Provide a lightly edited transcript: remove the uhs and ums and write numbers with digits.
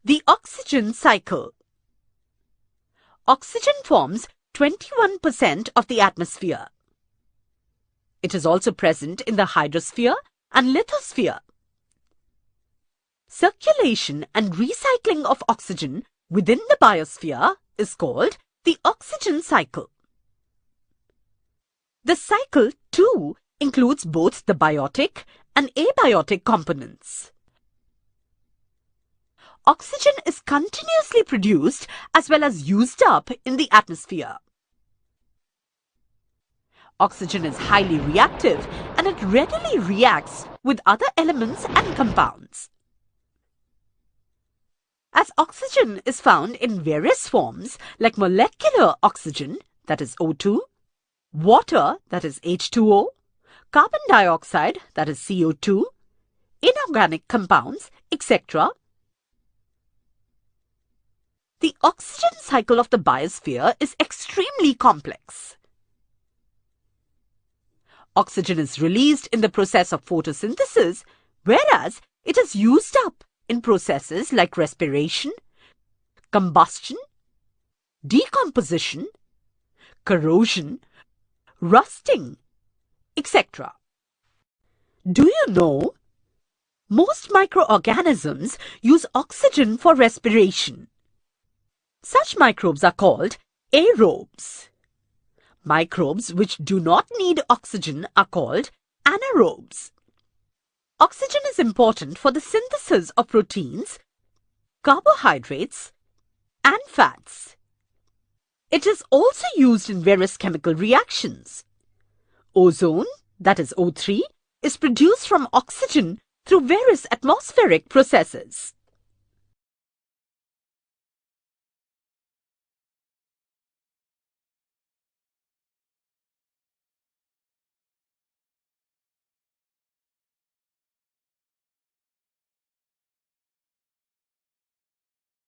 The oxygen cycle. Oxygen forms 21% of the atmosphere. It is also present in the hydrosphere and lithosphere. Circulation and recycling of oxygen within the biosphere is called the oxygen cycle. The cycle, too, includes both the biotic and abiotic components. Oxygen is continuously produced as well as used up in the atmosphere. Oxygen is highly reactive and it readily reacts with other elements and compounds. As oxygen is found in various forms like molecular oxygen, that is O2, water, that is H2O, carbon dioxide, that is CO2, inorganic compounds, etc., the oxygen cycle of the biosphere is extremely complex. Oxygen is released in the process of photosynthesis, whereas it is used up in processes like respiration, combustion, decomposition, corrosion, rusting, etc. Do you know? Most microorganisms use oxygen for respiration. Such microbes are called aerobes. Microbes which do not need oxygen are called anaerobes. Oxygen is important for the synthesis of proteins, carbohydrates, and fats. It is also used in various chemical reactions. Ozone, that is O3, is produced from oxygen through various atmospheric processes.